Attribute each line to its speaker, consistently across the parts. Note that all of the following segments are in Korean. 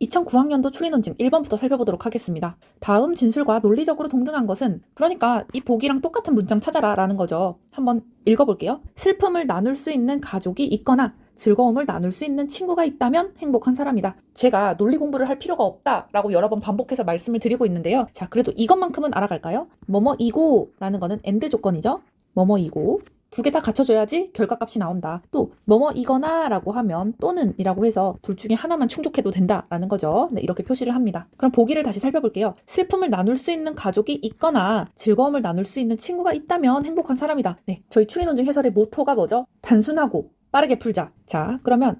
Speaker 1: 2009학년도 추리논증 1번부터 살펴보도록 하겠습니다. 다음 진술과 논리적으로 동등한 것은, 그러니까 이 보기랑 똑같은 문장 찾아라 라는 거죠. 한번 읽어볼게요. 슬픔을 나눌 수 있는 가족이 있거나 즐거움을 나눌 수 있는 친구가 있다면 행복한 사람이다. 제가 논리 공부를 할 필요가 없다라고 여러 번 반복해서 말씀을 드리고 있는데요. 자, 그래도 이것만큼은 알아갈까요? 뭐뭐이고 라는 거는 AND 조건이죠. 뭐뭐이고 두 개 다 갖춰줘야지 결과값이 나온다. 또 뭐뭐이거나 라고 하면 또는 이라고 해서 둘 중에 하나만 충족해도 된다라는 거죠. 네, 이렇게 표시를 합니다. 그럼 보기를 다시 살펴볼게요. 슬픔을 나눌 수 있는 가족이 있거나 즐거움을 나눌 수 있는 친구가 있다면 행복한 사람이다. 네, 저희 추리논증 해설의 모토가 뭐죠? 단순하고 빠르게 풀자. 자, 그러면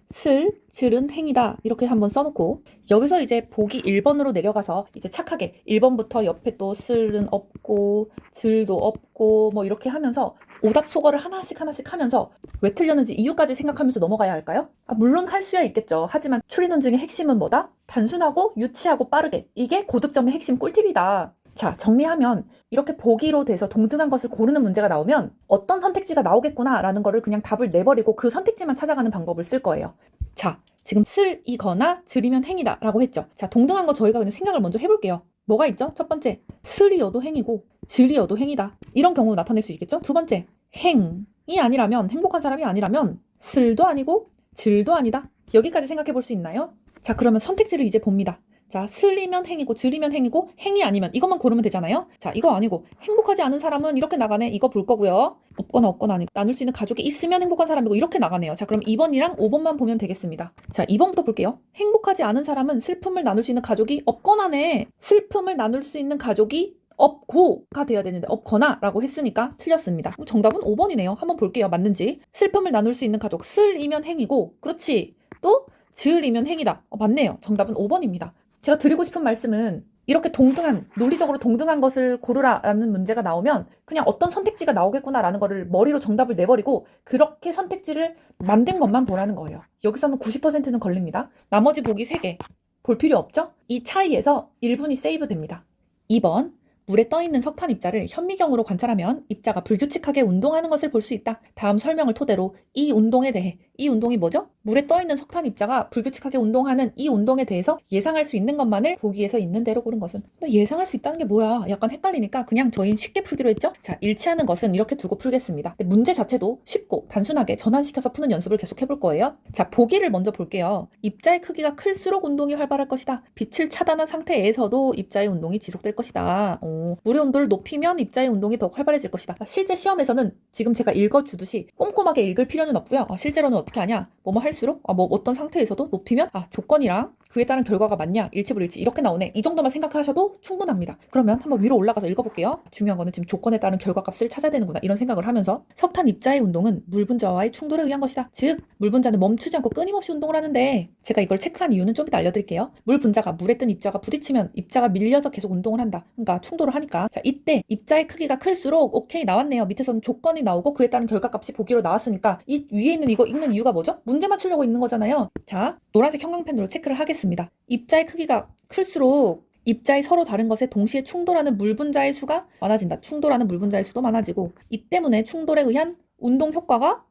Speaker 1: 질은 행이다. 이렇게 한번 써놓고 여기서 이제 보기 1번으로 내려가서 이제 착하게 1번부터 옆에 또 슬은 없고 질도 없고 뭐 이렇게 하면서 오답 소거를 하나씩 하면서 왜 틀렸는지 이유까지 생각하면서 넘어가야 할까요? 물론 할 수야 있겠죠. 하지만 추리논증의 핵심은 뭐다? 단순하고 유치하고 빠르게. 이게 고득점의 핵심 꿀팁이다. 자, 정리하면 이렇게 보기로 돼서 동등한 것을 고르는 문제가 나오면 어떤 선택지가 나오겠구나 라는 거를 그냥 답을 내버리고 그 선택지만 찾아가는 방법을 쓸 거예요. 자, 지금 슬이거나 질이면 행이다 라고 했죠. 자, 동등한 거 저희가 그냥 생각을 먼저 해볼게요. 뭐가 있죠? 첫 번째, 슬이어도 행이고 질이어도 행이다. 이런 경우 나타낼 수 있겠죠? 두 번째, 행이 아니라면, 행복한 사람이 아니라면 슬도 아니고 질도 아니다. 여기까지 생각해 볼 수 있나요? 자, 그러면 선택지를 이제 봅니다. 자, 슬이면 행이고 질이면 행이고 행이 아니면 이것만 고르면 되잖아요. 자, 이거 아니고 행복하지 않은 사람은 이렇게 나가네. 이거 볼 거고요. 없거나 아니고 나눌 수 있는 가족이 있으면 행복한 사람이고 이렇게 나가네요. 자, 그럼 2번이랑 5번만 보면 되겠습니다. 자, 2번부터 볼게요. 행복하지 않은 사람은 슬픔을 나눌 수 있는 가족이 없거나네. 슬픔을 나눌 수 있는 가족이 없고가 돼야 되는데 없거나 라고 했으니까 틀렸습니다. 정답은 5번이네요. 한번 볼게요. 맞는지. 슬픔을 나눌 수 있는 가족 슬이면 행이고 그렇지. 또 질이면 행이다. 맞네요. 정답은 5번입니다. 제가 드리고 싶은 말씀은 이렇게 동등한, 논리적으로 동등한 것을 고르라라는 문제가 나오면 그냥 어떤 선택지가 나오겠구나라는 거를 머리로 정답을 내버리고 그렇게 선택지를 만든 것만 보라는 거예요. 여기서는 90%는 걸립니다. 나머지 보기 3개 볼 필요 없죠? 이 차이에서 1분이 세이브 됩니다. 2번, 물에 떠있는 석탄 입자를 현미경으로 관찰하면 입자가 불규칙하게 운동하는 것을 볼 수 있다. 다음 설명을 토대로 이 운동에 대해, 이 운동이 뭐죠? 물에 떠있는 석탄 입자가 불규칙하게 운동하는 이 운동에 대해서 예상할 수 있는 것만을 보기에서 있는 대로 고른 것은. 근데 예상할 수 있다는 게 뭐야? 약간 헷갈리니까 그냥 저희는 쉽게 풀기로 했죠? 자, 일치하는 것은 이렇게 두고 풀겠습니다. 근데 문제 자체도 쉽고 단순하게 전환시켜서 푸는 연습을 계속 해볼 거예요. 자, 보기를 먼저 볼게요. 입자의 크기가 클수록 운동이 활발할 것이다. 빛을 차단한 상태에서도 입자의 운동이 지속될 것이다. 물의 온도를 높이면 입자의 운동이 더욱 활발해질 것이다. 실제 시험에서는 지금 제가 읽어주듯이 꼼꼼하게 읽을 필요는 없고요. 실제로는 어떻게 하냐? 뭐뭐 할수록 뭐 어떤 상태에서도 높이면 조건이랑 그에 따른 결과가 맞냐? 일치 불일치 이렇게 나오네. 이 정도만 생각하셔도 충분합니다. 그러면 한번 위로 올라가서 읽어볼게요. 중요한 거는 지금 조건에 따른 결과값을 찾아야 되는구나. 이런 생각을 하면서 석탄 입자의 운동은 물 분자와의 충돌에 의한 것이다. 즉, 물 분자는 멈추지 않고 끊임없이 운동을 하는데 제가 이걸 체크한 이유는 좀 이따 알려드릴게요. 물 분자가 물에 뜬 입자가 부딪히면 입자가 밀려서 계속 운동을 한다. 그러니까 충돌을 하니까. 자, 이때 입자의 크기가 클수록 오케이 나왔네요. 밑에서는 조건이 나오고 그에 따른 결과값이 보기로 나왔으니까 이 위에 있는 이거 읽는 이유가 뭐죠? 문제 맞추려고 읽는 거잖아요. 자, 노란색 형광펜으로 체크를 하겠습니다. 입자의 크기가 클수록 입자의 서로 다른 것에 동시에 충돌하는 물 분자의 수가 많아진다. 충돌하는 물 분자의 수도 많아지고 이 때문에 충돌에 의한 운동 효과가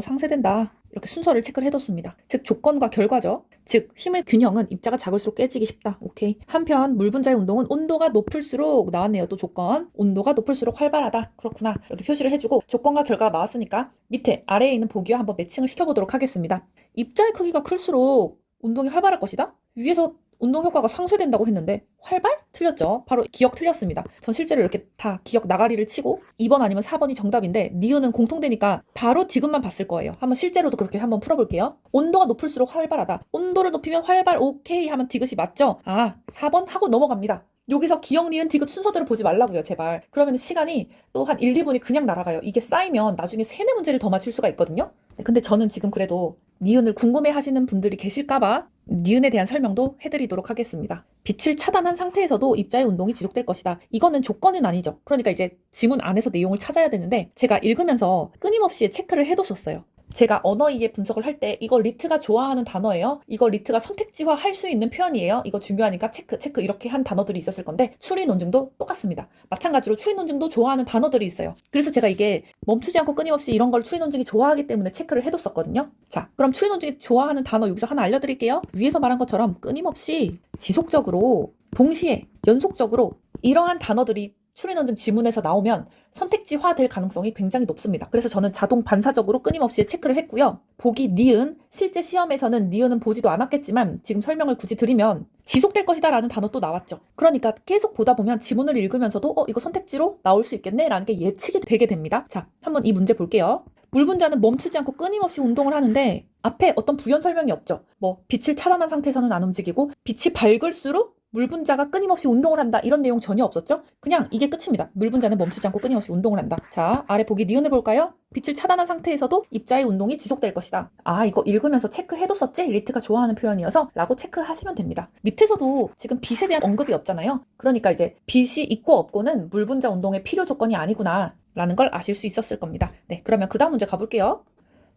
Speaker 1: 상쇄된다. 이렇게 순서를 체크를 해뒀습니다. 즉 조건과 결과죠. 즉 힘의 균형은 입자가 작을수록 깨지기 쉽다. 오케이. 한편 물 분자의 운동은 온도가 높을수록 나왔네요. 또 조건. 온도가 높을수록 활발하다. 그렇구나. 이렇게 표시를 해주고 조건과 결과가 나왔으니까 밑에 아래에 있는 보기와 한번 매칭을 시켜보도록 하겠습니다. 입자의 크기가 클수록 운동이 활발할 것이다. 위에서 운동 효과가 상쇄된다고 했는데 활발? 틀렸죠. 바로 기억 틀렸습니다. 전 실제로 이렇게 다 기억 나가리를 치고 2번 아니면 4번이 정답인데 니은은 공통되니까 바로 디귿만 봤을 거예요. 한번 실제로도 그렇게 한번 풀어볼게요. 온도가 높을수록 활발하다. 온도를 높이면 활발 오케이 하면 디귿이 맞죠? 4번 하고 넘어갑니다. 여기서 기억, 니은, 디귿 순서대로 보지 말라고요, 제발. 그러면 시간이 또 한 1, 2분이 그냥 날아가요. 이게 쌓이면 나중에 3, 4문제를 더 맞출 수가 있거든요. 근데 저는 지금 그래도 니은을 궁금해 하시는 분들이 계실까봐 니은에 대한 설명도 해드리도록 하겠습니다. 빛을 차단한 상태에서도 입자의 운동이 지속될 것이다. 이거는 조건은 아니죠. 그러니까 이제 지문 안에서 내용을 찾아야 되는데 제가 읽으면서 끊임없이 체크를 해뒀었어요. 제가 언어이해 분석을 할 때 이거 리트가 좋아하는 단어예요. 이거 리트가 선택지화 할 수 있는 표현이에요. 이거 중요하니까 체크 이렇게 한 단어들이 있었을 건데 추리 논증도 똑같습니다. 마찬가지로 추리 논증도 좋아하는 단어들이 있어요. 그래서 제가 이게 멈추지 않고 끊임없이 이런 걸 추리 논증이 좋아하기 때문에 체크를 해뒀었거든요. 자, 그럼 추리 논증이 좋아하는 단어 여기서 하나 알려드릴게요. 위에서 말한 것처럼 끊임없이 지속적으로 동시에 연속적으로 이러한 단어들이 추리 논증 지문에서 나오면 선택지화 될 가능성이 굉장히 높습니다. 그래서 저는 자동 반사적으로 끊임없이 체크를 했고요. 보기 니은, 실제 시험에서는 니은은 보지도 않았겠지만 지금 설명을 굳이 드리면 지속될 것이다 라는 단어 또 나왔죠. 그러니까 계속 보다 보면 지문을 읽으면서도 이거 선택지로 나올 수 있겠네 라는 게 예측이 되게 됩니다. 자, 한번 이 문제 볼게요. 물 분자는 멈추지 않고 끊임없이 운동을 하는데 앞에 어떤 부연 설명이 없죠. 뭐 빛을 차단한 상태에서는 안 움직이고 빛이 밝을수록 물 분자가 끊임없이 운동을 한다 이런 내용 전혀 없었죠? 그냥 이게 끝입니다. 물 분자는 멈추지 않고 끊임없이 운동을 한다. 자, 아래 보기 니은을 볼까요? 빛을 차단한 상태에서도 입자의 운동이 지속될 것이다. 아, 이거 읽으면서 체크해뒀었지? 리트가 좋아하는 표현이어서 라고 체크하시면 됩니다. 밑에서도 지금 빛에 대한 언급이 없잖아요. 그러니까 이제 빛이 있고 없고는 물 분자 운동의 필요 조건이 아니구나 라는 걸 아실 수 있었을 겁니다. 네, 그러면 그 다음 문제 가볼게요.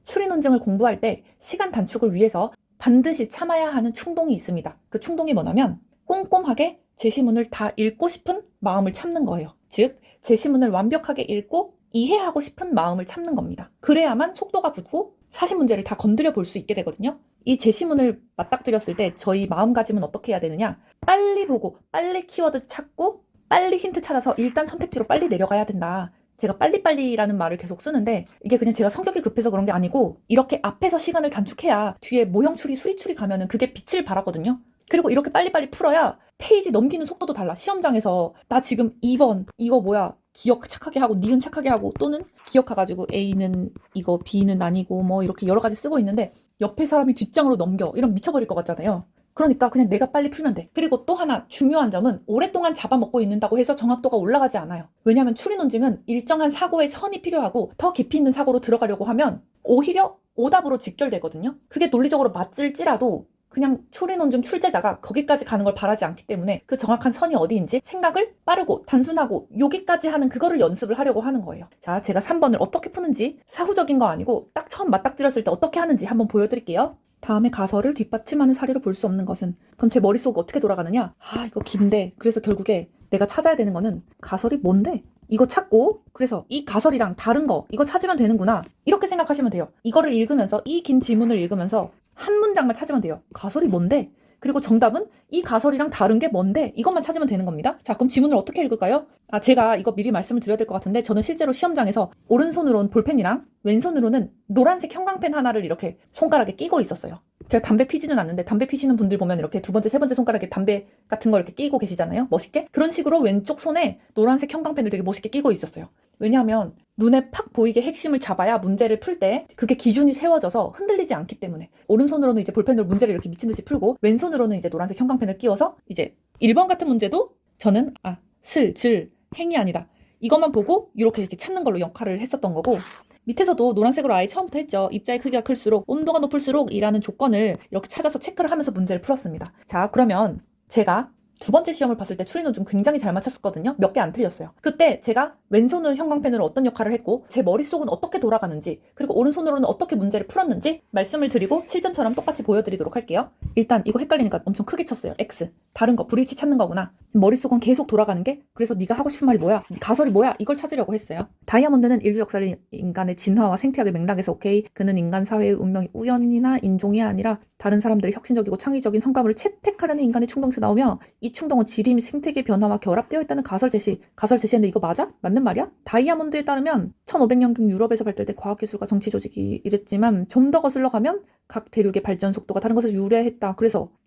Speaker 1: 추리 논증을 공부할 때 시간 단축을 위해서 반드시 참아야 하는 충동이 있습니다. 그 충동이 뭐냐면 꼼꼼하게 제시문을 다 읽고 싶은 마음을 참는 거예요. 즉, 제시문을 완벽하게 읽고 이해하고 싶은 마음을 참는 겁니다. 그래야만 속도가 붙고 사실 문제를 다 건드려 볼 수 있게 되거든요. 이 제시문을 맞닥뜨렸을 때 저희 마음가짐은 어떻게 해야 되느냐? 빨리 보고 빨리 키워드 찾고 빨리 힌트 찾아서 일단 선택지로 빨리 내려가야 된다. 제가 빨리빨리라는 말을 계속 쓰는데 이게 그냥 제가 성격이 급해서 그런 게 아니고 이렇게 앞에서 시간을 단축해야 뒤에 모형 추리, 수리 추리 가면은 그게 빛을 발하거든요. 그리고 이렇게 빨리빨리 풀어야 페이지 넘기는 속도도 달라. 시험장에서 나 지금 2번 이거 뭐야 기억 착하게 하고 니은 착하게 하고 또는 기억해가지고 A는 이거 B는 아니고 뭐 이렇게 여러 가지 쓰고 있는데 옆에 사람이 뒷장으로 넘겨 이러면 미쳐버릴 것 같잖아요. 그러니까 그냥 내가 빨리 풀면 돼. 그리고 또 하나 중요한 점은 오랫동안 잡아먹고 있는다고 해서 정확도가 올라가지 않아요. 왜냐하면 추리 논증은 일정한 사고의 선이 필요하고 더 깊이 있는 사고로 들어가려고 하면 오히려 오답으로 직결되거든요. 그게 논리적으로 맞을지라도 그냥 추리 논증 출제자가 거기까지 가는 걸 바라지 않기 때문에 그 정확한 선이 어디인지 생각을 빠르고 단순하고 여기까지 하는 그거를 연습을 하려고 하는 거예요. 자, 제가 3번을 어떻게 푸는지 사후적인 거 아니고 딱 처음 맞닥뜨렸을 때 어떻게 하는지 한번 보여드릴게요. 다음에 가설을 뒷받침하는 사례로 볼 수 없는 것은 그럼 제 머릿속 어떻게 돌아가느냐? 아, 이거 긴데. 그래서 결국에 내가 찾아야 되는 거는 가설이 뭔데? 이거 찾고 그래서 이 가설이랑 다른 거 이거 찾으면 되는구나 이렇게 생각하시면 돼요. 이거를 읽으면서 이 긴 지문을 읽으면서 한 문장만 찾으면 돼요. 가설이 뭔데? 그리고 정답은 이 가설이랑 다른 게 뭔데? 이것만 찾으면 되는 겁니다. 자, 그럼 지문을 어떻게 읽을까요? 아, 제가 이거 미리 말씀을 드려야 될 것 같은데 저는 실제로 시험장에서 오른손으로는 볼펜이랑 왼손으로는 노란색 형광펜 하나를 이렇게 손가락에 끼고 있었어요. 제가 담배 피지는 않는데 담배 피시는 분들 보면 이렇게 두 번째, 세 번째 손가락에 담배 같은 거 이렇게 끼고 계시잖아요. 멋있게. 그런 식으로 왼쪽 손에 노란색 형광펜을 되게 멋있게 끼고 있었어요. 왜냐하면 눈에 팍 보이게 핵심을 잡아야 문제를 풀 때 그게 기준이 세워져서 흔들리지 않기 때문에 오른손으로는 이제 볼펜으로 문제를 이렇게 미친 듯이 풀고 왼손으로는 이제 노란색 형광펜을 끼워서 이제 1번 같은 문제도 저는 행이 아니다. 이것만 보고 이렇게 찾는 걸로 역할을 했었던 거고 밑에서도 노란색으로 아예 처음부터 했죠. 입자의 크기가 클수록 온도가 높을수록 이라는 조건을 이렇게 찾아서 체크를 하면서 문제를 풀었습니다. 자, 그러면 제가 두 번째 시험을 봤을 때 추리 논증 굉장히 잘 맞췄었거든요. 몇 개 안 틀렸어요. 그때 제가 왼손으로 형광펜으로 어떤 역할을 했고 제 머릿속은 어떻게 돌아가는지 그리고 오른손으로는 어떻게 문제를 풀었는지 말씀을 드리고 실전처럼 똑같이 보여드리도록 할게요. 일단 이거 헷갈리니까 엄청 크게 쳤어요. X. 다른 거 불일치 찾는 거구나. 머릿속은 계속 돌아가는 게 그래서 네가 하고 싶은 말이 뭐야? 가설이 뭐야? 이걸 찾으려고 했어요. 다이아몬드는 인류 역사를 인간의 진화와 생태학의 맥락에서 오케이. 그는 인간 사회의 운명이 우연이나 인종이 아니라 다른 사람들의 혁신적이고 창의적인 성과물을 채택하려는 인간의 충동에서 나오며 이 충동은 지리 및 생태계 변화와 결합되어 있다는 가설 제시했는데 이거 맞아? 맞는 말이야? 다이아몬드에 따르면 1500년경 유럽에서 발달된 과학기술과 정치 조직이 이랬지만 좀 더 거슬러 가면 각 대륙의 발전 속도가 다른 것에서 유래했다.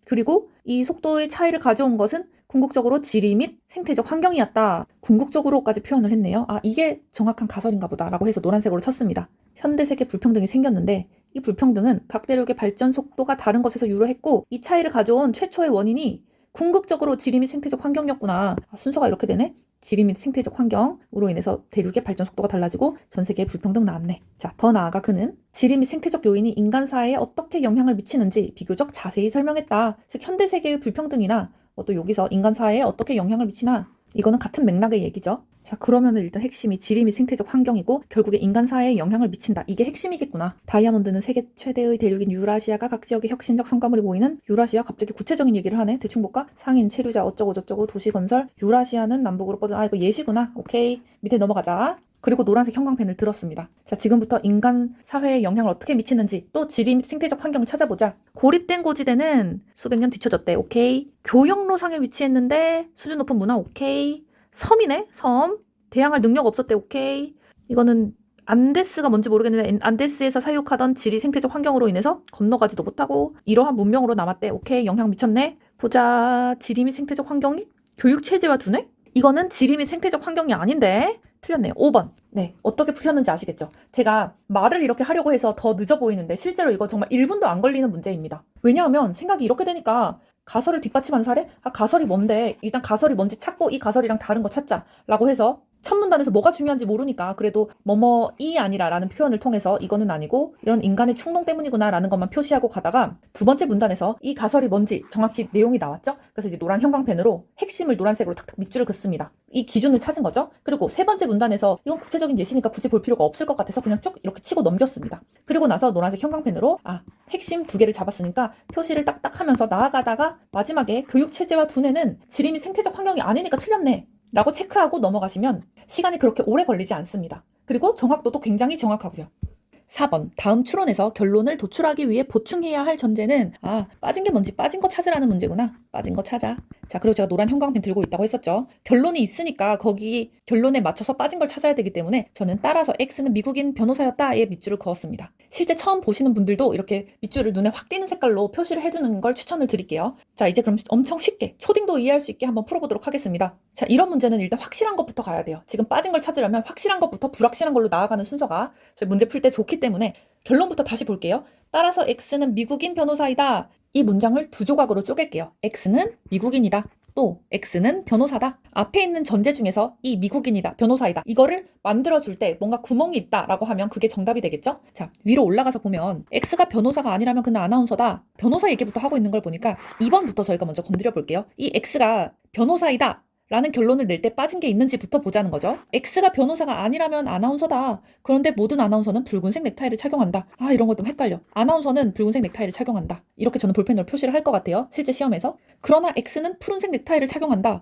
Speaker 1: 그리고 이 속도의 차이를 가져온 것은 궁극적으로 지리 및 생태적 환경이었다. 궁극적으로까지 표현을 했네요. 아, 이게 정확한 가설인가 보다라고 해서 노란색으로 쳤습니다. 현대세계 불평등이 생겼는데 이 불평등은 각 대륙의 발전 속도가 다른 것에서 유래했고 이 차이를 가져온 최초의 원인이 궁극적으로 지리 및 생태적 환경이었구나. 아, 순서가 이렇게 되네. 지리 및 생태적 환경으로 인해서 대륙의 발전 속도가 달라지고 전 세계에 불평등 나왔네. 자, 더 나아가 그는 지리 및 생태적 요인이 인간 사회에 어떻게 영향을 미치는지 비교적 자세히 설명했다. 즉 현대 세계의 불평등이나 또 여기서 인간 사회에 어떻게 영향을 미치나 이거는 같은 맥락의 얘기죠. 자, 그러면은 일단 핵심이 지리 및 생태적 환경이고 결국에 인간 사회에 영향을 미친다. 이게 핵심이겠구나. 다이아몬드는 세계 최대의 대륙인 유라시아가 각 지역의 혁신적 성과물이 보이는 유라시아. 갑자기 구체적인 얘기를 하네. 대충 볼까? 상인, 체류자, 어쩌고 저쩌고, 도시건설. 유라시아는 남북으로 뻗은, 이거 예시구나. 오케이. 밑에 넘어가자. 그리고 노란색 형광펜을 들었습니다. 자, 지금부터 인간 사회에 영향을 어떻게 미치는지 또 지리 및 생태적 환경을 찾아보자. 고립된 고지대는 수백 년 뒤쳐졌대. 오케이. 교역로상에 위치했는데 수준 높은 문화. 오케이. 섬이네. 섬. 대항할 능력 없었대. 오케이. 이거는 안데스가 뭔지 모르겠는데 안데스에서 사육하던 지리 생태적 환경으로 인해서 건너가지도 못하고 이러한 문명으로 남았대. 오케이. 영향 미쳤네. 보자. 지리 및 생태적 환경이 교육체제와 두네? 이거는 지리 및 생태적 환경이 아닌데. 틀렸네요. 5번. 네, 어떻게 푸셨는지 아시겠죠? 제가 말을 이렇게 하려고 해서 더 늦어 보이는데 실제로 이거 정말 1분도 안 걸리는 문제입니다. 왜냐하면 생각이 이렇게 되니까 가설을 뒷받침하는 사례? 가설이 뭔데? 일단 가설이 뭔지 찾고 이 가설이랑 다른 거 찾자 라고 해서 첫 문단에서 뭐가 중요한지 모르니까 그래도 뭐뭐이 아니라 라는 표현을 통해서 이거는 아니고 이런 인간의 충동 때문이구나 라는 것만 표시하고 가다가 두 번째 문단에서 이 가설이 뭔지 정확히 내용이 나왔죠. 그래서 이제 노란 형광펜으로 핵심을 노란색으로 탁탁 밑줄을 긋습니다. 이 기준을 찾은 거죠. 그리고 세 번째 문단에서 이건 구체적인 예시니까 굳이 볼 필요가 없을 것 같아서 그냥 쭉 이렇게 치고 넘겼습니다. 그리고 나서 노란색 형광펜으로 핵심 두 개를 잡았으니까 표시를 딱딱 하면서 나아가다가 마지막에 교육체제와 두뇌는 지리 및 생태적 환경이 아니니까 틀렸네 라고 체크하고 넘어가시면 시간이 그렇게 오래 걸리지 않습니다. 그리고 정확도도 굉장히 정확하고요. 4번. 다음 추론에서 결론을 도출하기 위해 보충해야 할 전제는 빠진 게 뭔지 빠진 거 찾으라는 문제구나. 빠진 거 찾아. 자, 그리고 제가 노란 형광펜 들고 있다고 했었죠. 결론이 있으니까 거기 결론에 맞춰서 빠진 걸 찾아야 되기 때문에 저는 따라서 X는 미국인 변호사였다에 밑줄을 그었습니다. 실제 처음 보시는 분들도 이렇게 밑줄을 눈에 확 띄는 색깔로 표시를 해두는 걸 추천을 드릴게요. 자, 이제 그럼 엄청 쉽게 초딩도 이해할 수 있게 한번 풀어보도록 하겠습니다. 자, 이런 문제는 일단 확실한 것부터 가야 돼요. 지금 빠진 걸 찾으려면 확실한 것부터 불확실한 걸로 나아가는 순서가 저희 문제 풀 때 좋기 때문에 결론부터 다시 볼게요. 따라서 X는 미국인 변호사이다. 이 문장을 두 조각으로 쪼갤게요. X는 미국인이다. 또 X는 변호사다. 앞에 있는 전제 중에서 이 미국인이다, 변호사이다. 이거를 만들어줄 때 뭔가 구멍이 있다라고 하면 그게 정답이 되겠죠? 자, 위로 올라가서 보면 X가 변호사가 아니라면 그는 아나운서다. 변호사 얘기부터 하고 있는 걸 보니까 2번부터 저희가 먼저 건드려 볼게요. 이 X가 변호사이다 라는 결론을 낼 때 빠진 게 있는지부터 보자는 거죠. X가 변호사가 아니라면 아나운서다. 그런데 모든 아나운서는 붉은색 넥타이를 착용한다. 이런 것도 헷갈려. 아나운서는 붉은색 넥타이를 착용한다. 이렇게 저는 볼펜으로 표시를 할 것 같아요. 실제 시험에서. 그러나 X는 푸른색 넥타이를 착용한다.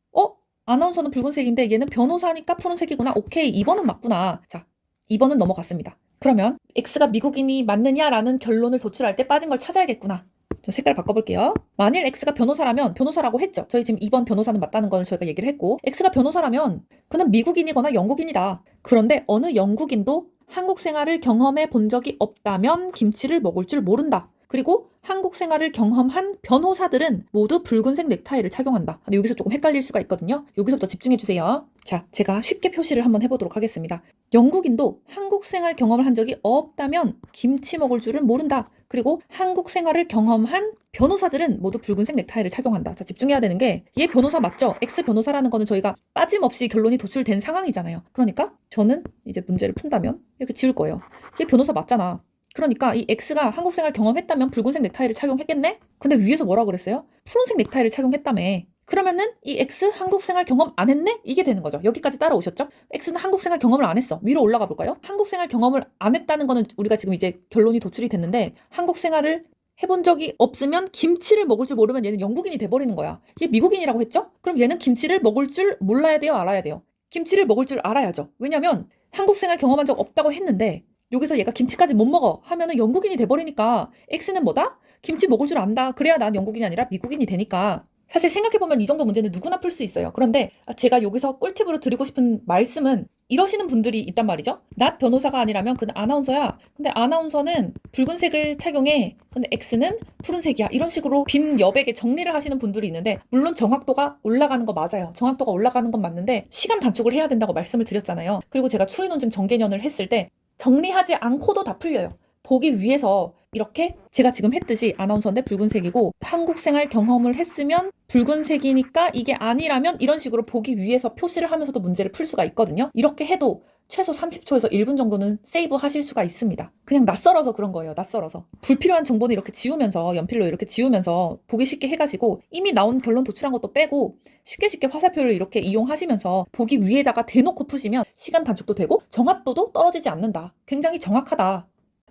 Speaker 1: 아나운서는 붉은색인데 얘는 변호사니까 푸른색이구나. 오케이, 2번은 맞구나. 자, 2번은 넘어갔습니다. 그러면 X가 미국인이 맞느냐라는 결론을 도출할 때 빠진 걸 찾아야겠구나. 저 색깔 바꿔볼게요. 만일 X가 변호사라면 변호사라고 했죠. 저희 지금 2번 변호사는 맞다는 걸 저희가 얘기를 했고 X가 변호사라면 그는 미국인이거나 영국인이다. 그런데 어느 영국인도 한국 생활을 경험해 본 적이 없다면 김치를 먹을 줄 모른다. 그리고 한국 생활을 경험한 변호사들은 모두 붉은색 넥타이를 착용한다. 근데 여기서 조금 헷갈릴 수가 있거든요. 여기서부터 집중해주세요. 자, 제가 쉽게 표시를 한번 해보도록 하겠습니다. 영국인도 한국 생활 경험을 한 적이 없다면 김치 먹을 줄은 모른다. 그리고 한국 생활을 경험한 변호사들은 모두 붉은색 넥타이를 착용한다. 자, 집중해야 되는 게 얘 변호사 맞죠? X 변호사라는 거는 저희가 빠짐없이 결론이 도출된 상황이잖아요. 그러니까 저는 이제 문제를 푼다면 이렇게 지울 거예요. 얘 변호사 맞잖아. 그러니까 이 X가 한국 생활 경험했다면 붉은색 넥타이를 착용했겠네? 근데 위에서 뭐라 그랬어요? 푸른색 넥타이를 착용했다며. 그러면은 이 X 한국 생활 경험 안 했네? 이게 되는 거죠. 여기까지 따라오셨죠? X는 한국 생활 경험을 안 했어. 위로 올라가 볼까요? 한국 생활 경험을 안 했다는 거는 우리가 지금 이제 결론이 도출이 됐는데 한국 생활을 해본 적이 없으면 김치를 먹을 줄 모르면 얘는 영국인이 돼버리는 거야. 얘 미국인이라고 했죠? 그럼 얘는 김치를 먹을 줄 몰라야 돼요? 알아야 돼요? 김치를 먹을 줄 알아야죠. 왜냐면 한국 생활 경험한 적 없다고 했는데 여기서 얘가 김치까지 못 먹어 하면은 영국인이 돼버리니까 X는 뭐다? 김치 먹을 줄 안다. 그래야 난 영국인이 아니라 미국인이 되니까. 사실 생각해보면 이 정도 문제는 누구나 풀 수 있어요. 그런데 제가 여기서 꿀팁으로 드리고 싶은 말씀은 이러시는 분들이 있단 말이죠. 낫 변호사가 아니라면 그는 아나운서야. 근데 아나운서는 붉은색을 착용해. 근데 X는 푸른색이야. 이런 식으로 빈 여백에 정리를 하시는 분들이 있는데 물론 정확도가 올라가는 거 맞아요. 정확도가 올라가는 건 맞는데 시간 단축을 해야 된다고 말씀을 드렸잖아요. 그리고 제가 추리 논증 정개년을 했을 때 정리하지 않고도 다 풀려요. 보기 위해서 이렇게 제가 지금 했듯이 아나운서인데 붉은색이고 한국 생활 경험을 했으면 붉은색이니까 이게 아니라면 이런 식으로 보기 위해서 표시를 하면서도 문제를 풀 수가 있거든요. 이렇게 해도 최소 30초에서 1분 정도는 세이브 하실 수가 있습니다. 그냥 낯설어서 그런 거예요. 낯설어서. 불필요한 정보는 이렇게 지우면서 연필로 이렇게 지우면서 보기 쉽게 해가지고 이미 나온 결론 도출한 것도 빼고 쉽게 화살표를 이렇게 이용하시면서 보기 위에다가 대놓고 푸시면 시간 단축도 되고 정확도도 떨어지지 않는다. 굉장히 정확하다.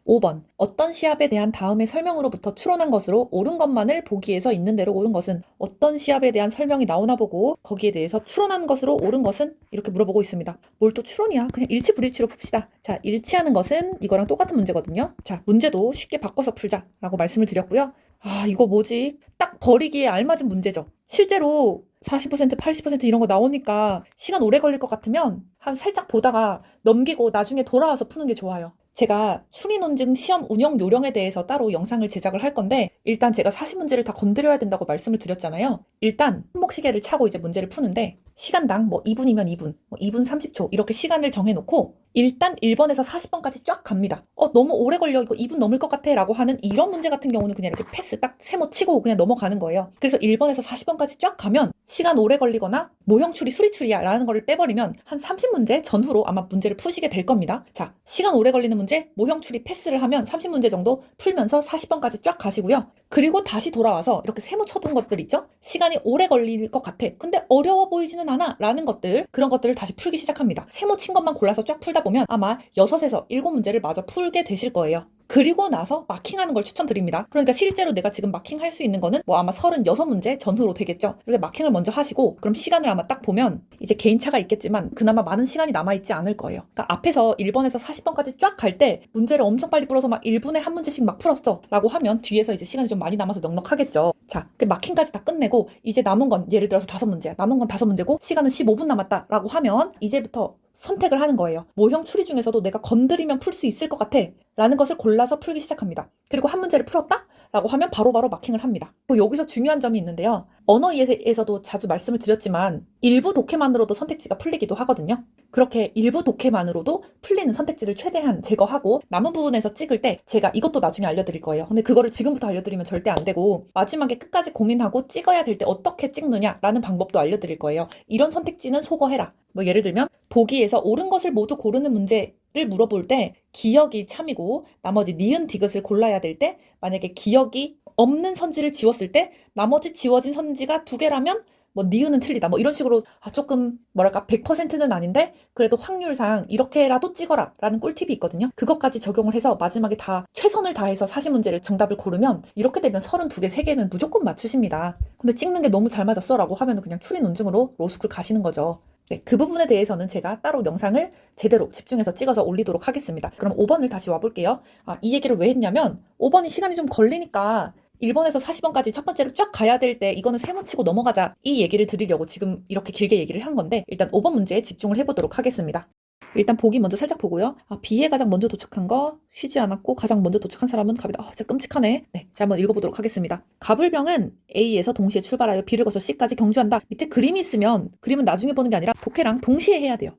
Speaker 1: 5번. 어떤 시합에 대한 다음의 설명으로부터 추론한 것으로 옳은 것만을 보기에서 있는 대로 옳은 것은 어떤 시합에 대한 설명이 나오나 보고 거기에 대해서 추론한 것으로 옳은 것은 이렇게 물어보고 있습니다. 뭘 또 추론이야? 그냥 일치 불일치로 풉시다. 자, 일치하는 것은 이거랑 똑같은 문제거든요. 자, 문제도 쉽게 바꿔서 풀자라고 말씀을 드렸고요. 아, 이거 뭐지? 딱 버리기에 알맞은 문제죠. 실제로 40%, 80% 이런 거 나오니까 시간 오래 걸릴 것 같으면 한 살짝 보다가 넘기고 나중에 돌아와서 푸는 게 좋아요. 제가 추리논증 시험 운영 요령에 대해서 따로 영상을 제작을 할 건데 일단 제가 40문제를 다 건드려야 된다고 말씀을 드렸잖아요. 일단 손목시계를 차고 이제 문제를 푸는데 시간당 뭐 2분이면 2분, 뭐 2분 30초 이렇게 시간을 정해놓고 일단 1번에서 40번까지 쫙 갑니다. 너무 오래 걸려 이거 2분 넘을 것 같아 라고 하는 이런 문제 같은 경우는 그냥 이렇게 패스 딱 세모 치고 그냥 넘어가는 거예요. 그래서 1번에서 40번까지 쫙 가면 시간 오래 걸리거나 모형 추리, 수리 추리야 라는 거를 빼버리면 한 30문제 전후로 아마 문제를 푸시게 될 겁니다. 자, 시간 오래 걸리는 문제, 모형 추리 패스를 하면 30문제 정도 풀면서 40번까지 쫙 가시고요. 그리고 다시 돌아와서 이렇게 세모 쳐둔 것들 있죠? 시간이 오래 걸릴 것 같아. 근데 어려워 보이지는 않아. 라는 것들, 그런 것들을 다시 풀기 시작합니다. 세모 친 것만 골라서 쫙 풀다 보면 아마 6에서 7문제를 마저 풀게 되실 거예요. 그리고 나서 마킹하는 걸 추천드립니다. 그러니까 실제로 내가 지금 마킹할 수 있는 거는 뭐 아마 36문제 전후로 되겠죠. 이렇게 마킹을 먼저 하시고 그럼 시간을 아마 딱 보면 이제 개인차가 있겠지만 그나마 많은 시간이 남아있지 않을 거예요. 그러니까 앞에서 1번에서 40번까지 쫙 갈 때 문제를 엄청 빨리 풀어서 막 1분에 한 문제씩 막 풀었어 라고 하면 뒤에서 이제 시간이 좀 많이 남아서 넉넉하겠죠. 자, 그 마킹까지 다 끝내고 이제 남은 건 예를 들어서 5문제야. 남은 건 5문제고 시간은 15분 남았다 라고 하면 이제부터 선택을 하는 거예요. 모형 추리 중에서도 내가 건드리면 풀 수 있을 것 같아 라는 것을 골라서 풀기 시작합니다. 그리고 한 문제를 풀었다? 라고 하면 바로바로 마킹을 합니다. 여기서 중요한 점이 있는데요. 언어에서도 자주 말씀을 드렸지만 일부 독해만으로도 선택지가 풀리기도 하거든요. 그렇게 일부 독해만으로도 풀리는 선택지를 최대한 제거하고 남은 부분에서 찍을 때 제가 이것도 나중에 알려드릴 거예요. 근데 그거를 지금부터 알려드리면 절대 안 되고 마지막에 끝까지 고민하고 찍어야 될 때 어떻게 찍느냐라는 방법도 알려드릴 거예요. 이런 선택지는 소거해라. 뭐 예를 들면 보기에서 옳은 것을 모두 고르는 문제를 물어볼 때 기억이 참이고 나머지 니은 디귿을 골라야 될 때 만약에 기억이 없는 선지를 지웠을 때 나머지 지워진 선지가 2개라면 뭐 니은은 틀리다 뭐 이런 식으로 조금 뭐랄까 100%는 아닌데 그래도 확률상 이렇게라도 찍어라 라는 꿀팁이 있거든요. 그것까지 적용을 해서 마지막에 다 최선을 다해서 40문제를 정답을 고르면 이렇게 되면 32개, 3개는 무조건 맞추십니다. 근데 찍는 게 너무 잘 맞았어 라고 하면 그냥 추리 논증으로 로스쿨 가시는 거죠. 네, 그 부분에 대해서는 제가 따로 영상을 제대로 집중해서 찍어서 올리도록 하겠습니다. 그럼 5번을 다시 와볼게요. 이 얘기를 왜 했냐면 5번이 시간이 좀 걸리니까 1번에서 40번까지 첫 번째로 쫙 가야 될 때 이거는 세모 치고 넘어가자 이 얘기를 드리려고 지금 이렇게 길게 얘기를 한 건데 일단 5번 문제에 집중을 해보도록 하겠습니다. 일단 보기 먼저 살짝 보고요. B에 가장 먼저 도착한 거 쉬지 않았고 가장 먼저 도착한 사람은 갑이다. 진짜 끔찍하네. 네, 자 한번 읽어보도록 하겠습니다. 가불병은 A에서 동시에 출발하여 B를 거쳐 C까지 경주한다. 밑에 그림이 있으면 그림은 나중에 보는 게 아니라 독해랑 동시에 해야 돼요.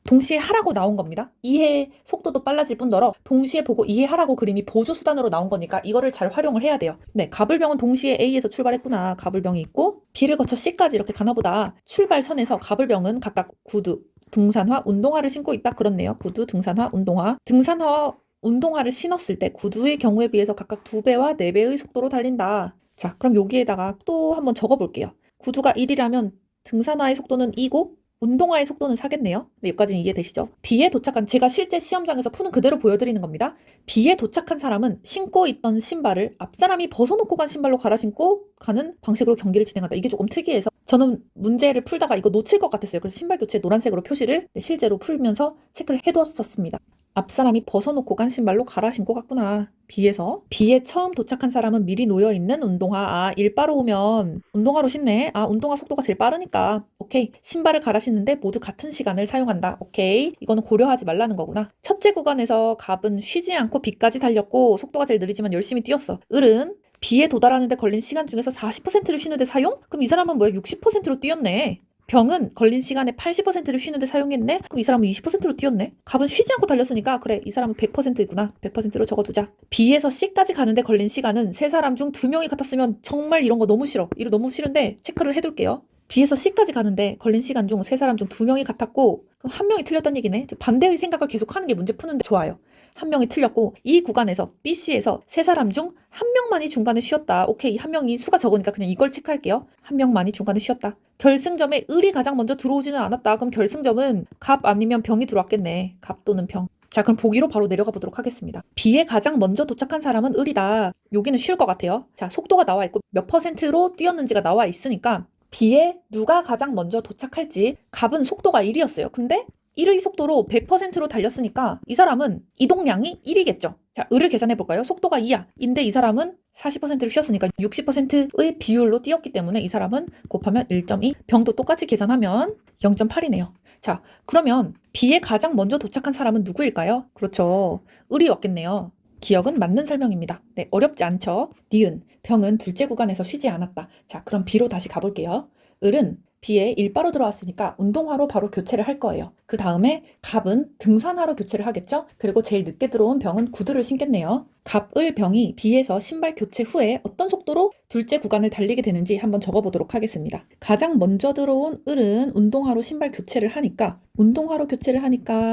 Speaker 1: 동시에 하라고 나온 겁니다. 이해 속도도 빨라질 뿐더러 동시에 보고 이해하라고 그림이 보조수단으로 나온 거니까 이거를 잘 활용을 해야 돼요. 네, 가불병은 동시에 A에서 출발했구나. 가불병이 있고 B를 거쳐 C까지 이렇게 가나보다. 출발선에서 가불병은 각각 구두, 등산화, 운동화를 신고 있다. 그렇네요. 구두, 등산화, 운동화. 등산화와 운동화를 신었을 때 구두의 경우에 비해서 각각 2배와 4배의 속도로 달린다. 자, 그럼 여기에다가 또 한번 적어볼게요. 구두가 1이라면 등산화의 속도는 2고 운동화의 속도는 4겠네요. 네, 여기까지는 이해되시죠? B에 도착한, 제가 실제 시험장에서 푸는 그대로 보여드리는 겁니다. B에 도착한 사람은 신고 있던 신발을 앞 사람이 벗어놓고 간 신발로 갈아 신고 가는 방식으로 경기를 진행한다. 이게 조금 특이해서 저는 문제를 풀다가 이거 놓칠 것 같았어요. 그래서 신발 교체 노란색으로 표시를 실제로 풀면서 체크를 해두었었습니다. 앞 사람이 벗어놓고 간 신발로 갈아 신고 갔구나. B에 처음 도착한 사람은 미리 놓여있는 운동화. 일바로 오면 운동화로 신네. 운동화 속도가 제일 빠르니까. 오케이. 신발을 갈아 신는데 모두 같은 시간을 사용한다. 오케이. 이거는 고려하지 말라는 거구나. 첫째 구간에서 갑은 쉬지 않고 B까지 달렸고 속도가 제일 느리지만 열심히 뛰었어. 을은 B에 도달하는데 걸린 시간 중에서 40%를 쉬는데 사용? 그럼 이 사람은 뭐야? 60%로 뛰었네. 병은 걸린 시간의 80%를 쉬는데 사용했네? 그럼 이 사람은 20%로 뛰었네? 갑은 쉬지 않고 달렸으니까 그래 이 사람은 100%구나. 100%로 적어두자. B에서 C까지 가는데 걸린 시간은 세 사람 중 2명이 같았으면 정말 이런 거 너무 싫어. 이거 너무 싫은데 체크를 해둘게요. B에서 C까지 가는데 걸린 시간 중 세 사람 중 두 명이 같았고 그럼 한 명이 틀렸다는 얘기네. 반대의 생각을 계속 하는 게 문제 푸는데 좋아요. 한 명이 틀렸고 이 구간에서 BC에서 세 사람 중 한 명만이 중간에 쉬었다. 오케이, 한 명이 수가 적으니까 그냥 이걸 체크할게요. 한 명만이 중간에 쉬었다. 결승점에 을이 가장 먼저 들어오지는 않았다. 그럼 결승점은 갑 아니면 병이 들어왔겠네. 갑 또는 병. 자, 그럼 보기로 바로 내려가 보도록 하겠습니다. B에 가장 먼저 도착한 사람은 을이다. 여기는 쉬울 것 같아요. 자, 속도가 나와 있고 몇 퍼센트로 뛰었는지가 나와 있으니까 B에 누가 가장 먼저 도착할지, 갑은 속도가 1이었어요. 근데 1의 속도로 100%로 달렸으니까 이 사람은 이동량이 1이겠죠. 자, 을을 계산해 볼까요? 속도가 2야. 인데 이 사람은 40%를 쉬었으니까 60%의 비율로 뛰었기 때문에 이 사람은 곱하면 1.2, 병도 똑같이 계산하면 0.8이네요. 자, 그러면 B에 가장 먼저 도착한 사람은 누구일까요? 그렇죠. 을이 왔겠네요. 기억은 맞는 설명입니다. 네, 어렵지 않죠? 니은, 병은 둘째 구간에서 쉬지 않았다. 자, 그럼 B로 다시 가볼게요. 을은 B에 일바로 들어왔으니까 운동화로 바로 교체를 할 거예요. 그 다음에 갑은 등산화로 교체를 하겠죠? 그리고 제일 늦게 들어온 병은 구두를 신겠네요. 갑, 을, 병이 B에서 신발 교체 후에 어떤 속도로 둘째 구간을 달리게 되는지 한번 적어보도록 하겠습니다. 가장 먼저 들어온 을은 운동화로 신발 교체를 하니까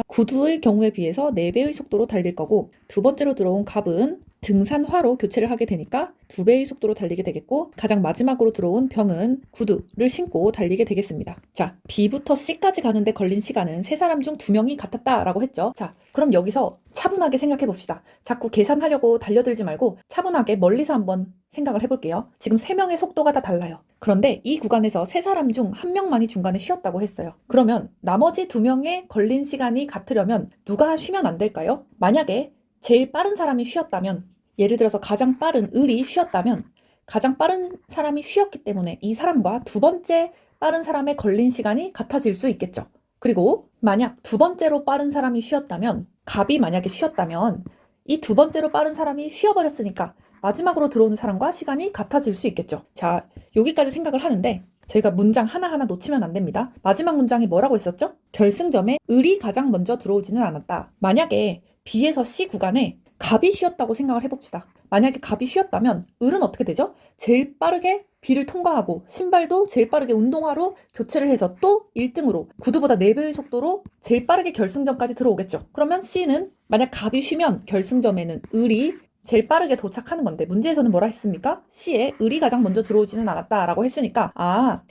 Speaker 1: 구두의 경우에 비해서 4배의 속도로 달릴 거고, 두 번째로 들어온 갑은 등산화로 교체를 하게 되니까 2배의 속도로 달리게 되겠고, 가장 마지막으로 들어온 병은 구두를 신고 달리게 되겠습니다. 자, B부터 C까지 가는데 걸린 시간은 세 사람 중 2명이 같았다라고 했죠. 자, 그럼 여기서 차분하게 생각해 봅시다. 자꾸 계산하려고 달려들지 말고 차분하게 멀리서 한번 생각을 해볼게요. 지금 3명의 속도가 다 달라요. 그런데 이 구간에서 세 사람 중 한 명만이 중간에 쉬었다고 했어요. 그러면 나머지 2명의 걸린 시간이 같으려면 누가 쉬면 안 될까요? 만약에 제일 빠른 사람이 쉬었다면, 예를 들어서 가장 빠른 을이 쉬었다면 가장 빠른 사람이 쉬었기 때문에 이 사람과 두 번째 빠른 사람의 걸린 시간이 같아질 수 있겠죠. 그리고 만약 두 번째로 빠른 사람이 쉬었다면, 갑이 만약에 쉬었다면 이 두 번째로 빠른 사람이 쉬어버렸으니까 마지막으로 들어오는 사람과 시간이 같아질 수 있겠죠. 자, 여기까지 생각을 하는데 저희가 문장 하나하나 놓치면 안 됩니다. 마지막 문장이 뭐라고 했었죠? 결승점에 을이 가장 먼저 들어오지는 않았다. 만약에 B에서 C 구간에 갑이 쉬었다고 생각을 해봅시다. 만약에 갑이 쉬었다면 을은 어떻게 되죠? 제일 빠르게 B를 통과하고 신발도 제일 빠르게 운동화로 교체를 해서 또 1등으로 구두보다 4배의 속도로 제일 빠르게 결승점까지 들어오겠죠. 그러면 C는 만약 갑이 쉬면 결승점에는 을이 제일 빠르게 도착하는 건데, 문제에서는 뭐라 했습니까? C에 을이 가장 먼저 들어오지는 않았다라고 했으니까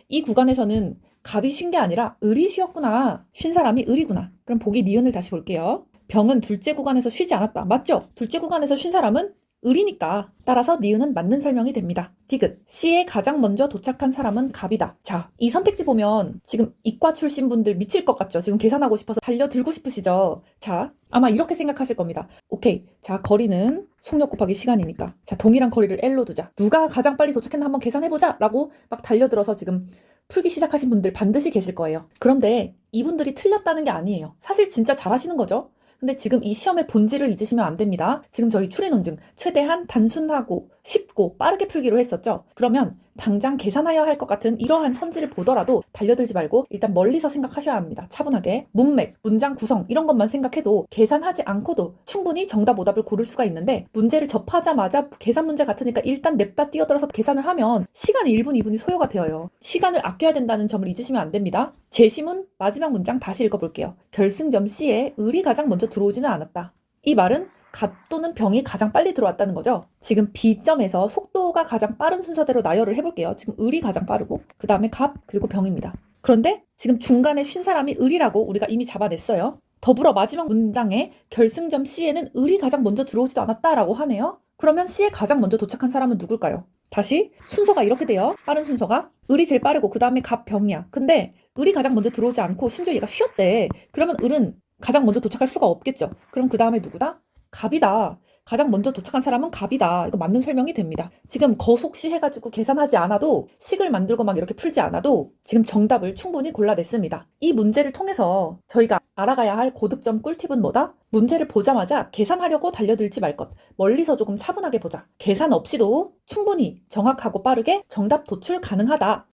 Speaker 1: 이 구간에서는 갑이 쉰 게 아니라 을이 쉬었구나. 쉰 사람이 을이구나. 그럼 보기 니은을 다시 볼게요. 병은 둘째 구간에서 쉬지 않았다. 맞죠? 둘째 구간에서 쉰 사람은 을이니까 따라서 니은은 맞는 설명이 됩니다. 디귿, C에 가장 먼저 도착한 사람은 갑이다. 자, 이 선택지 보면 지금 이과 출신 분들 미칠 것 같죠? 지금 계산하고 싶어서 달려들고 싶으시죠? 자, 아마 이렇게 생각하실 겁니다. 오케이, 자, 거리는 속력 곱하기 시간이니까 자, 동일한 거리를 L로 두자. 누가 가장 빨리 도착했나 한번 계산해보자 라고 막 달려들어서 지금 풀기 시작하신 분들 반드시 계실 거예요. 그런데 이분들이 틀렸다는 게 아니에요. 사실 진짜 잘하시는 거죠. 근데 지금 이 시험의 본질을 잊으시면 안 됩니다. 지금 저희 추리 논증 최대한 단순하고 쉽고 빠르게 풀기로 했었죠. 그러면 당장 계산하여야 할 것 같은 이러한 선지를 보더라도 달려들지 말고 일단 멀리서 생각하셔야 합니다. 차분하게 문맥, 문장 구성 이런 것만 생각해도 계산하지 않고도 충분히 정답 오답을 고를 수가 있는데, 문제를 접하자마자 계산 문제 같으니까 일단 냅다 뛰어들어서 계산을 하면 시간이 1분, 2분이 소요가 되어요. 시간을 아껴야 된다는 점을 잊으시면 안 됩니다. 제시문 마지막 문장 다시 읽어볼게요. 결승점 C에 을이 가장 먼저 들어오지는 않았다. 이 말은 갑 또는 병이 가장 빨리 들어왔다는 거죠. 지금 B점에서 속도가 가장 빠른 순서대로 나열을 해볼게요. 지금 을이 가장 빠르고 그 다음에 갑 그리고 병입니다. 그런데 지금 중간에 쉰 사람이 을이라고 우리가 이미 잡아냈어요. 더불어 마지막 문장에 결승점 C에는 을이 가장 먼저 들어오지도 않았다라고 하네요. 그러면 C에 가장 먼저 도착한 사람은 누굴까요? 다시 순서가 이렇게 돼요. 빠른 순서가 을이 제일 빠르고 그 다음에 갑, 병이야. 근데 을이 가장 먼저 들어오지 않고 심지어 얘가 쉬었대. 그러면 을은 가장 먼저 도착할 수가 없겠죠. 그럼 그 다음에 누구다? 갑이다. 가장 먼저 도착한 사람은 갑이다. 이거 맞는 설명이 됩니다. 지금 거속시 해가지고 계산하지 않아도, 식을 만들고 막 이렇게 풀지 않아도 지금 정답을 충분히 골라냈습니다. 이 문제를 통해서 저희가 알아가야 할 고득점 꿀팁은 뭐다? 문제를 보자마자 계산하려고 달려들지 말 것. 멀리서 조금 차분하게 보자. 계산 없이도 충분히 정확하고 빠르게 정답 도출 가능하다.